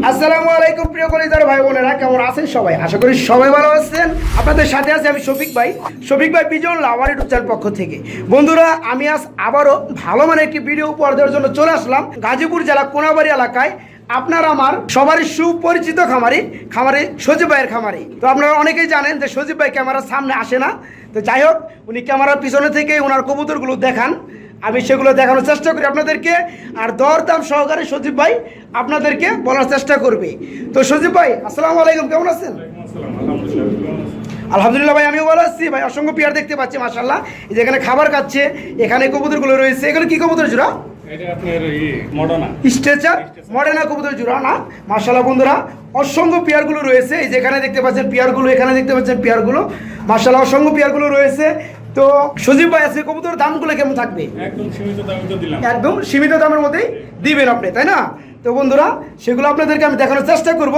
আসসালামু আলাইকুম প্রিয় কলিজার ভাই বোনেরা, কেমন আছেন সবাই? আশা করি সবাই ভালো আছেন। আপনাদের সাথে আছি আমি শফিক ভাই বিজন লাভার ইউটিউব চ্যানেল পক্ষ থেকে। বন্ধুরা, আমি আজ আবারও ভালো মানে একটি ভিডিও উপহার দেওয়ার জন্য চলে আসলাম গাজীপুর জেলা কোনাবাড়ি এলাকায়। আপনারা আমার সবারই সুপরিচিত খামারি সজীব ভাইয়ের খামারি। তো আপনারা অনেকেই জানেন যে সজীব ভাই ক্যামেরার সামনে আসে না। তো যাই হোক, উনি ক্যামেরার পিছনে থেকে ওনার কবুতরগুলো দেখান, আমি সেগুলো দেখানোর চেষ্টা করি আপনাদেরকে। আর দরদাম সহকারে সজীব ভাই আপনাদেরকে বলার চেষ্টা করবে। তো সজীব ভাই, আসসালামু আলাইকুম, কেমন আছেন? আলহামদুলিল্লাহ ভাই, আমিও ভালো আছি ভাই। অসংখ্য পেয়ার দেখতে পাচ্ছি মাশাআল্লাহ। এই যেখানে খাবার খাচ্ছে, এখানে কবুতরগুলো রয়েছে। এগুলো কি কবুতর জোড়া? স্ট্রেচার মডার্না কবুতর জোড়া না? মাশাআল্লাহ বন্ধুরা, অসংখ্য পেয়ারগুলো রয়েছে। এই যেখানে দেখতে পাচ্ছেন পেয়ারগুলো, এখানে দেখতে পাচ্ছেন পেয়ারগুলো, মাশাআল্লাহ অসংখ্য পেয়ারগুলো রয়েছে। তো সজীব ভাই, আজকে কবুতর দামগুলো কেমন থাকবে? একদম সীমিত দামের মধ্যেই দিবেন আপনি, তাই না? তো বন্ধুরা, সেগুলো আপনাদেরকে আমি দেখানোর চেষ্টা করব।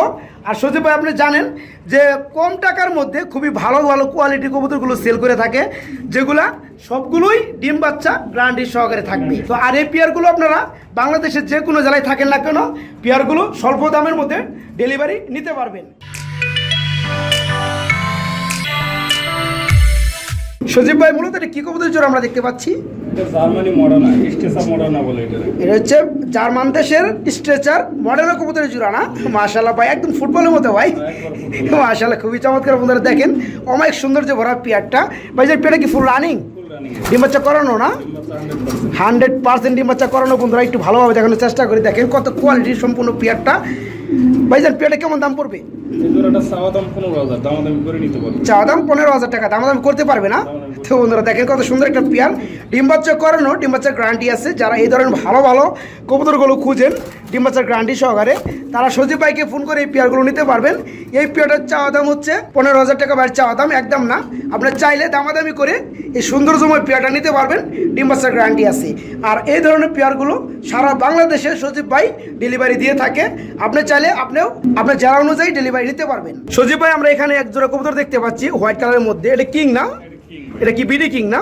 আর সজীব ভাই, আপনি জানেন যে কম টাকার মধ্যে খুবই ভালো ভালো কোয়ালিটি কবুতরগুলো সেল করে থাকে, যেগুলা সবগুলোই ডিম বাচ্চা গ্যারান্টি সহকারে থাকবে। তো আর এই পেয়ারগুলো আপনারা বাংলাদেশের যে কোনো জেলায় থাকেন না কেন, পেয়ারগুলো স্বল্প দামের মধ্যে ডেলিভারি নিতে পারবেন। সজীব ভাই, মূলত এটা কি কবুতর জোড়া আমরা দেখতে পাচ্ছি? এটা হচ্ছে জার্মান দেশের স্ট্রেচার মডার্না কবুতরের জোড়া না? মাশাআল্লাহ ভাই, একদম ফুটবলের মতো ভাই। মাশাআল্লাহ, খুবই চমৎকার বন্ধুরা। দেখেন অনেক সুন্দর যে ভরা পেয়ারটা ভাই। যে পেয়ারটা কি ফুল রানিং? ডিম বাচ্চা করানো না? 100% ডিম বাচ্চা করানো বন্ধুরা। একটু ভালোভাবে দেখানোর চেষ্টা করি। দেখেন কত কোয়ালিটির সম্পূর্ণ পেয়ারটা। ভাইজান, পেয়ারটা কেমন দাম পড়বে? চাওয়া দাম 15,000 টাকা, দামাদামি করতে পারবে না? তো বন্ধুরা দেখেন কত সুন্দর একটা পেয়ার, ডিম বাচ্চা করানো, ডিম বাচ্চার গ্যারান্টি আছে। যারা এই ধরনের ভালো ভালো কবুতরগুলো খুঁজেন ডিম বাচ্চার গ্যারান্টি সহকারে, তারা সজীব ভাইকে ফোন করে এই পেয়ারগুলো নিতে পারবেন। এই পেয়ারটার চাওয়া দাম হচ্ছে 15,000 টাকা। বাইরের চাওয়া দাম একদম না, আপনার চাইলে দামাদামি করে এই সৌন্দর্যময় পেয়ারটা নিতে পারবেন, ডিম বাচ্চার গ্যারান্টি আছে। আর এই ধরনের পেয়ারগুলো সারা বাংলাদেশে সজীব ভাই ডেলিভারি দিয়ে থাকে। আপনি চাইলে আপনিও আপনার জেলা অনুযায়ী ডেলিভারি নিতে পারবেন। সজীব ভাই, আমরা এখানে এক জোড়া কবুতর দেখতে পাচ্ছি হোয়াইট কালারের মধ্যে। এটা কিং না? এটা কি বিডি কিং না?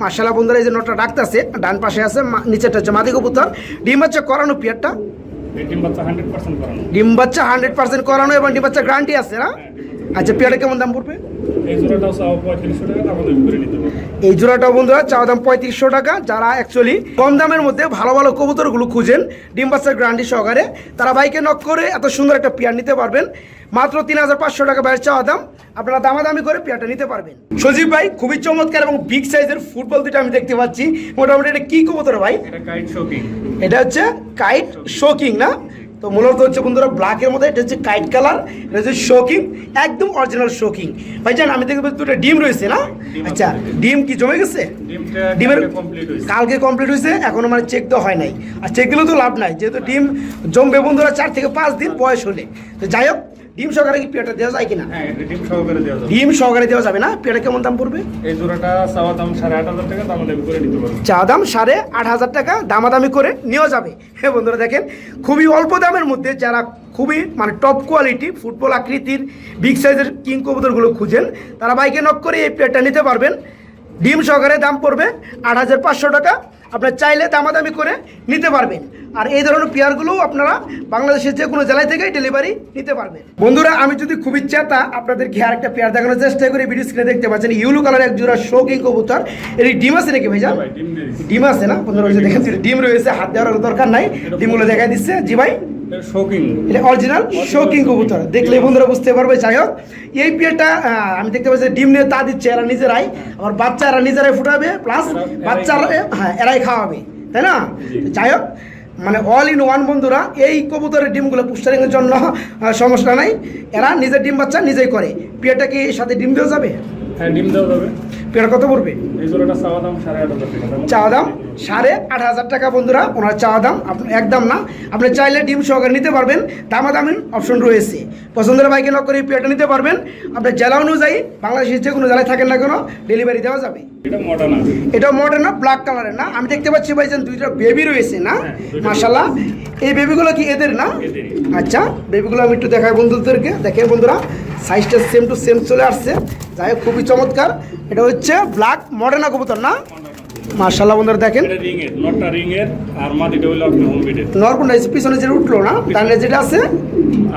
মাশাআল্লাহ বন্ধুরা, এই যে নটটা ডাকতেছে, ডান পাশে আছে, নিচেরটা হচ্ছে মাদি কবুতর। ডিম বাচ্চা করানো পেয়ারটা? ডিম বাচ্চা 100% করানো এবং ডিম বাচ্চা গ্যারান্টি আছে না? আচ্ছা, পেয়ারটা কেমন দাম পড়বে? এই জোড়াটাও বন্ধুরা চাওয়া দাম 3500 টাকা। যারা অ্যাকচুয়ালি কম দামের মধ্যে ভালো ভালো কবুতরগুলো খুঁজেন ডিম বাচ্চার গ্যারান্টি সহকারে, তারা বাইকে নক করে এত সুন্দর একটা পেয়ার নিতে পারবেন। মাত্র 3500 টাকা বাইরের চাওয়া দাম, আপনারা দামাদামি করে পেয়ারটা নিতে পারবেন। সজীব ভাই, খুবই চমৎকার এবং বিগ সাইজের ফুটবল দুটো আমি দেখতে পাচ্ছি। মোটামুটি এটা কি কবুতর ভাই? এটা হচ্ছে কাইট শোকিং না? তো মূলত হচ্ছে বন্ধুরা ব্ল্যাকের মধ্যে, এটা হচ্ছে কাইট কালার, এটা হচ্ছে শোকিং, একদম অরিজিনাল শোকিং। ভাই জান, আমি দেখবো দুটো ডিম রয়েছে না? আচ্ছা, ডিম কি জমে গেছে? ডিমের কালকে কমপ্লিট হয়েছে, এখনো মানে চেক দেওয়া হয় নাই। আর চেক দিলেও তো লাভ নাই, যেহেতু ডিম জমবে বন্ধুরা 4 থেকে 5 দিন বয়স হলে। তো যাই হোক, ডিম সহকারে কি পেয়ারটা দেওয়া যায় কিনা? ডিম সহকারে দেওয়া যাবে না? পেয়ারটা কেমন দাম পড়বে? এই জোড়াটা চাওয়া দাম 8,500 টাকা, দামাদামি করে নিতে পারবেন। চা দাম 8,500 টাকা, দামাদামি করে নেওয়া যাবে। হ্যাঁ বন্ধুরা দেখেন, খুবই অল্প দামের মধ্যে যারা খুবই মানে টপ কোয়ালিটি ফুটবল আকৃতির বিগ সাইজের কিং কবুতরগুলো খুঁজেন, তারা বাইকে নক করে এই পেয়ারটা নিতে পারবেন। ডিম সহকারে দাম পড়বে 8,500 টাকা। আপনার চাইলে দামাদামি করে নিতে পারবেন। আর এই ধরনের পেয়ারগুলোও আপনারা বাংলাদেশের যে কোনো জেলায় থেকেই ডেলিভারি নিতে পারবেন। বন্ধুরা, আমি যদি খুবই চেতা আপনাদেরকে আর একটা পেয়ার দেখানোর চেষ্টা করি। ভিডিও স্ক্রিনে দেখতে পাচ্ছেন ইউলো কালার এক জোড়া শোকিং কবুতর। এর ডিম আছে নাকি ভাইজান? ডিম আছে না বন্ধুরা? দেখেন ডিম রয়েছে, হাত দেওয়ার দরকার নাই, ডিমগুলো দেখাই দিচ্ছে। জি ভাই, এটা অরিজিনাল শোকিং কবুতর, দেখলে বন্ধুরা বুঝতে পারবে। যাই হোক, এই পেয়ারটা আমি দেখতে পাচ্ছি ডিম নিয়ে তা দিচ্ছে এরা নিজেরাই, আবার বাচ্চা এরা নিজেরাই ফুটাবে, প্লাস বাচ্চা হ্যাঁ এরাই খাওয়াবে, তাই না? যাই হোক, মানে অল ইন ওয়ান বন্ধুরা। এই কবুতরের ডিমগুলো পুষ্টারিংয়ের জন্য সমস্যা নাই, এরা নিজের ডিম বাচ্চা নিজেই করে। পেয়ারটা কি সাথে ডিম দেওয়া যাবে? হ্যাঁ, ডিম দেওয়া যাবে। পেয়ার কত পড়বে? এই জোড়াটা চাওয়া দাম 8,500 টাকা। চাওয়া দাম 8,500 টাকা বন্ধুরা, ওনার চাওয়া দাম। একদম না, আপনি চাইলে ডিম সহকারে নিতে পারবেন, দামাদামির অপশন রয়েছে। পছন্দের বাইকে নক করে এই পেয়ারটা নিতে পারবেন। আপনার জেলা অনুযায়ী বাংলাদেশের যে কোনো জেলায় থাকেন না কেন ডেলিভারি দেওয়া যাবে। এটা মডার্ন না, ব্ল্যাক কালারের না? আমি দেখতে পাচ্ছি ভাইজান দুইটা বেবি রয়েছে না? মাশাআল্লাহ, এই বেবিগুলো কি এদের না? আচ্ছা, বেবিগুলো আমি একটু দেখাই বন্ধুদেরকে। দেখেন বন্ধুরা, সাইজটা সেম টু সেম চলে আসছে। যাই হোক, খুবই চমৎকার। এটা হচ্ছে ব্ল্যাক মডার্না কবুতর না? মাশাআল্লাহ বন্ধুরা দেখেন, এটা রিং এর, নটটা রিং এর, আর মাদিটা হলো আপনার হোম বিটের। নর কোনটা পিছনে যেটা উঠলো না, ডানে যেটা আছে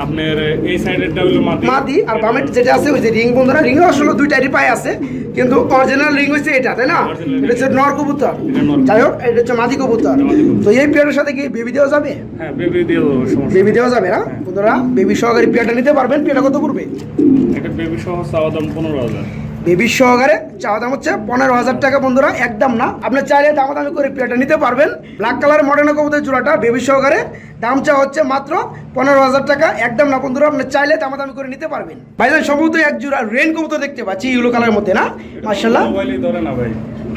আপনার এই সাইডেরটা হলো মাদি, মাদি, আর বামের যেটা আছে ওই যে রিং। বন্ধুরা রিং আসলে দুইটারই পায়ে আছে, কিন্তু অরিজিনাল রিং হচ্ছে এটা, তাই না? এটা হচ্ছে নর কবুতর, যাই হোক এটা হচ্ছে মাদি কবুতর। তো এই পেয়ারের সাথে কি বেবি দেওয়া যাবে? হ্যাঁ বেবি দিয়ে দেবো, সমস্যা বেবি দেওয়া যাবে না বন্ধুরা? বেবি সহকারে পেয়ারটা নিতে পারবেন। পেয়ারটা কত পড়বে? এটা বেবি সহ চাওয়া দাম 15,000। বেবি সহকারে চাওয়া দাম হচ্ছে 15,000 টাকা বন্ধুরা, একদম না। আপনি চাইলে দামাদামি করে পেয়ারটা নিতে পারবেন। ব্ল্যাক কালার মডার্ন কবুতর জোড়াটা বেবি সহকারে দাম চাওয়া হচ্ছে মাত্র 15,000 টাকা, একদম না বন্ধুরা। আপনি চাইলে দামাদামি করে নিতে পারবেন। ভাইজান সম্ভবত এক জোড়া রেন কবুতর দেখতে পাচ্ছি ইয়েলো কালারের মধ্যে, না? মাশাআল্লাহ, মোবাইলই ধরে না ভাই।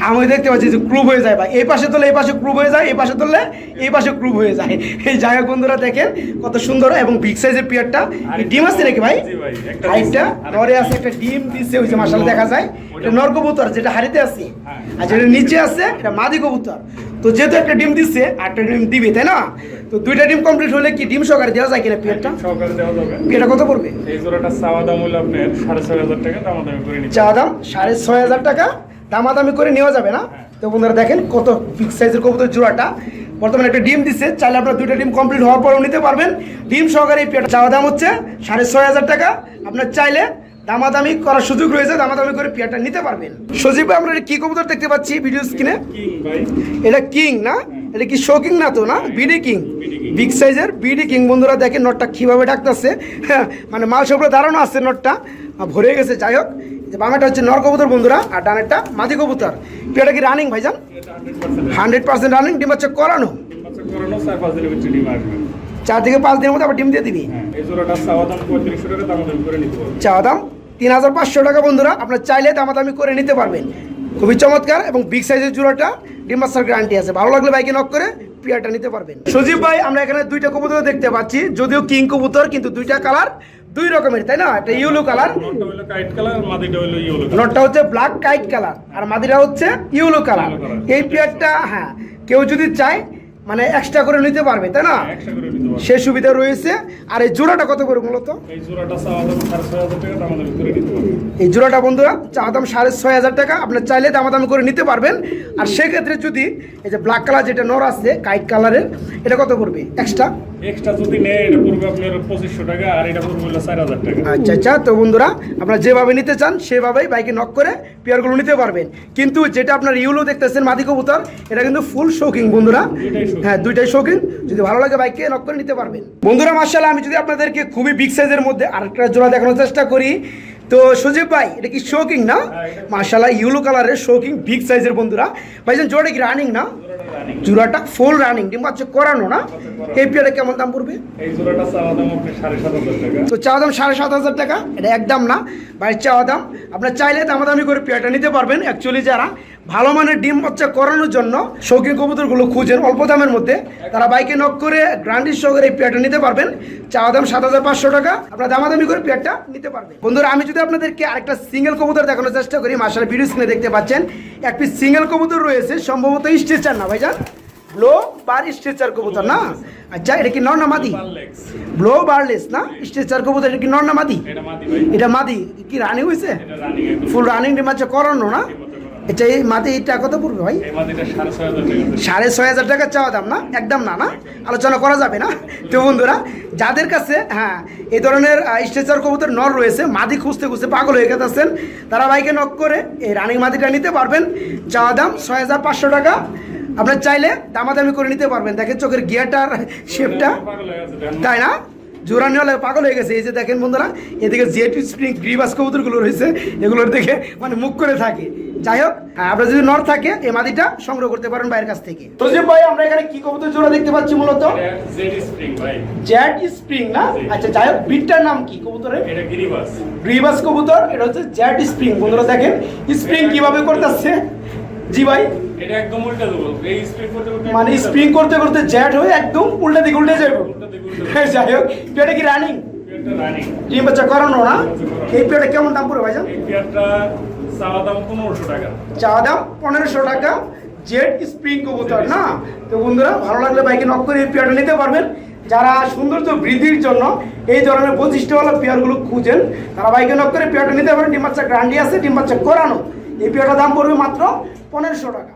আমি দেখতে পাচ্ছি যে ক্রুব হয়ে যায় ভাই, এই পাশে তোলে এই পাশে ক্রুব হয়ে যায়, এই পাশে তোলে এই পাশে ক্রুব হয়ে যায়। এই যাই হোক বন্ধুরা দেখেন কত সুন্দর এবং বিগ সাইজের পেয়ারটা। ডিম আছে নাকি ভাই? জি ভাই, একটা হাইটটা নরে আছে, একটা ডিম দিচ্ছে, ওই যে মাশাআল্লাহ দেখা যায়। এটা নর কবুতর যেটা হাড়িতে আছে, আর যেটা নিচে আছে এটা মাদি কবুতর। তো যেহেতু একটা ডিম দিচ্ছে আর একটা ডিম দিবে, তাই না? তো দুইটা ডিম কমপ্লিট হলে কি ডিম সহকারে দেওয়া যায় কিনা পেয়ারটা? সহকারে দেওয়া যাবে। পেয়ারটা কত পড়বে? এই জোড়াটা চাওয়া দাম হলো আপনার 6,500 টাকা, দামাদামি করে নিতে। চা দাম 6,500 টাকা, দামাদামি করে নেওয়া যাবে না? তো বন্ধুরা দেখেন কত বিগ সাইজের কবুতর জোড়াটা। বর্তমানে একটা ডিম দিচ্ছে, চাইলে আপনার দুইটা ডিম কমপ্লিট হওয়ার পরেও নিতে পারবেন। ডিম সহকারে এই পেয়ারটা চাওয়া দাম হচ্ছে 6,500 টাকা। আপনার চাইলে দামাদামি করার সুযোগ রয়েছে, দামাদামি করে পেয়ারটা নিতে পারবেন। সজীব ভাই, আমরা কি কবুতর দেখতে পাচ্ছি ভিডিও স্ক্রিনে? কিং ভাই, এটা কিং না? এটা কি শো কিং না তো, না? বিডি কিং, বিগ সাইজের বিডি কিং। বন্ধুরা দেখেন নটটা কিভাবে ডাকতেছে, হ্যাঁ মানে মাল সবগুলো দাঁড়ানো আছে, নটটা ভরে গেছে। যাই হোক, যে বামেটা হচ্ছে নর কবুতর বন্ধুরা, আর ডানেরটা মাদি কবুতর। পেয়ারটা কি রানিং ভাইজান? এটা 100% 100% রানিং। ডিম হচ্ছে করানো, বাচ্চা করানো, 4-5 দিনের ভিতরে ডিম আসবে। 4 থেকে 5 দিনের মধ্যে আবার ডিম দিয়ে দিবি। হ্যাঁ, এই জোড়াটা চাওয়া দাম 3500 টাকা, দামাদামি করে নিতে পারবেন। চাওয়া দাম 3,500 টাকা বন্ধুরা, আপনার চাইলে দামাদামি করে নিতে পারবেন। খুবই চমৎকার এবং বিগ সাইজের জোড়াটা, ডিম বাচ্চার গ্যারান্টি আছে। ভালো লাগলে বাইকে নক করে পেয়ারটা নিতে পারবেন। সজীব ভাই, আমরা এখানে দুইটা কবুতর দেখতে পাচ্ছি, যদিও কিং কবুতর, কিন্তু দুইটা কালার দুই রকমের, তাই না? একটা ইয়েলো কালার, নটটা হলো কাইট কালার, আর মাদিটা হলো ইয়েলো কালার। নটটা হচ্ছে ব্ল্যাক কাইট কালার, আর মাদিটা হচ্ছে ইয়েলো কালার। এই পেয়ারটা হ্যাঁ কেউ যদি চায় মানে এক্সট্রা করে নিতে পারবে, তাই না? একশো করে নিতে পারবেন। সে সুবিধা রয়েছে। আর এই জোড়াটা কত করে মূলত? এই জোড়াটা চাওয়া দাম 6,500 টাকা, দামাদামি করে নিতে পারবেন। এই জোড়াটা বন্ধুরা চা দাম 6,500 টাকা, আপনার চাইলে দামাদামি করে নিতে পারবেন। আর সেক্ষেত্রে যদি এই যে ব্ল্যাক কালার যেটা নর আছে কাইট কালারের, এটা কত পড়বে এক্সট্রা? এক্সট্রা যদি নেয় এটা পড়বে আপনার 2,500 টাকা, আর এটা পড়বে হলো 4,000 টাকা। আচ্ছা আচ্ছা, তো বন্ধুরা আপনারা যেভাবে নিতে চান সেভাবেই বাইকে নক করে পেয়ারগুলো নিতে পারবেন। কিন্তু যেটা আপনার ইউলো দেখতেছেন মাদি কবুতর, এটা কিন্তু ফুল শৌকিং বন্ধুরা। হ্যাঁ, দুইটাই শৌকিং। যদি ভালো লাগে বাইকে নক করে নিতে পারবেন বন্ধুরা। মাশাআল্লাহ, আমি যদি আপনাদেরকে খুবই বিগ সাইজের মধ্যে আরেকটা জোড়া দেখানোর চেষ্টা করি, তো সজীব ভাই এটা কি শৌকিং না? মাশাআল্লাহ, ইয়েলো কালারের শৌকিং বিগ সাইজের বন্ধুরা। ভাইজান জোড়া কি রানিং না? জোড়াটা ফুল রানিং, ডিম বাচ্চা করানো না? এই পেয়ারে কেমন দাম পড়বে? এই জোড়াটা চাওয়া দাম আপনার 7,500 টাকা। তো চাওয়া দাম 7,500 টাকা, এটা একদম না ভাই চাওয়া দাম। আপনার চাইলে দামাদামি করে পেয়ারটা নিতে পারবেন। অ্যাকচুয়ালি যারা ভালো মানের ডিম বাচ্চা করানোর জন্য শৌখিন কবুতরগুলো খুঁজেন অল্প দামের মধ্যে, তারা বাইকে নক করে গ্রান্ডির সহকারে এই পেয়ারটা নিতে পারবেন। চাওয়া দাম 7,500 টাকা, আপনার দামাদামি করে পেয়ারটা নিতে পারবেন। বন্ধুরা, আমি যদি আপনাদেরকে আরেকটা সিঙ্গেল কবুতর দেখানোর চেষ্টা করি, মাশাআল্লাহ ভিডিও স্ক্রিনে দেখতে পাচ্ছেন এক পিস সিঙ্গেল কবুতর রয়েছে, সম্ভবত স্ট্রেচার না ভাইজান? ব্লো বার স্ট্রেচার কবুতর না? আচ্ছা, এটা কি নর না মাদি? ব্লো বারলেস না স্ট্রেচার কবুতর, এটা কি নর না মাদি? এটা মাদি ভাই। এটা মাদি। কি রানিং হয়েছে? এটা রানিং একদম। ফুল রানিং ডিম বাচ্চা করানো না? আচ্ছা, এই মাদি এটা কত পড়বে ভাই? এই মাদিটা 6,500 টাকা। 6,500 টাকা চাওয়া দাম না? একদম না, না আলোচনা করা যাবে না। তো বন্ধুরা, যাদের কাছে হ্যাঁ এই ধরনের স্ট্রেচার কবুতর নর রয়েছে, মাদি খুঁজতে খুঁজতে পাগল হয়ে গেছেন, তারা বাইকে নক করে এই রানিং মাদিটা নিতে পারবেন। চাওয়া দাম 6,500 টাকা, আপনার চাইলে দামাদামি করে নিতে পারবেন। দেখেন চোখের গিয়ারটার শেপটা, পাগল হয়ে গেছে দেন। তাই না? জোড়া নিয়ে পাগল হয়ে গেছে। এই যে দেখেন বন্ধুরা, এদিকে জেট স্প্রিং গ্রিবাস কবুতরগুলো রয়েছে, এগুলোর দেখে মানে মুখ করে থাকে। যাই হোক, আপনার যদি নর থাকে এই মাদিটা সংগ্রহ করতে পারেন ভাইয়ের কাছ থেকে। সজীব ভাই, আমরা এখানে কি কবুতর জোড়া দেখতে পাচ্ছি মূলত? এটা জেড স্প্রিং ভাই। জেট স্প্রিং না? আচ্ছা, যাই হোক, বিটটার নাম কি কবুতরের? এটা গিরিবাস। গ্রিবাস কবুতর, এটা হচ্ছে জেট স্প্রিং। বন্ধুরা দেখেন স্প্রিং কিভাবে করতেছে। জি ভাই, এটা একদম উল্টা দেবো। এই স্প্রিং করতে করতে মানে স্প্রিং করতে করতে জেট হয়ে একদম উল্টা দিকে উল্টে যাবে। উল্টা দিকে উল্টা দিকে। যাই হোক, এটা কি রানিং? এটা রানিং। ডিম বাচ্চা করানো না? এই পেয়ারটা কেমন দাম পড়বে ভাইজান? এই পেয়ারটা চাওয়া দাম 1,500 টাকা। চাওয়া দাম 1,500 টাকা, জেড স্প্রিং কবুতর না? তো বন্ধুরা, ভালো লাগলে বাইকে নক করে এই পেয়ারটা নিতে পারবেন। যারা সৌন্দর্য বৃদ্ধির জন্য এই ধরনের বৈশিষ্ট্যওয়ালা পেয়ারগুলো খুঁজেন, তারা বাইকে নক করে পেয়ারটা নিতে পারেন। ডিম বাচ্চা গ্রান্ডি আছে, ডিম বাচ্চা করানো। এই পেয়ারটার দাম পড়বে মাত্র 1,500 টাকা।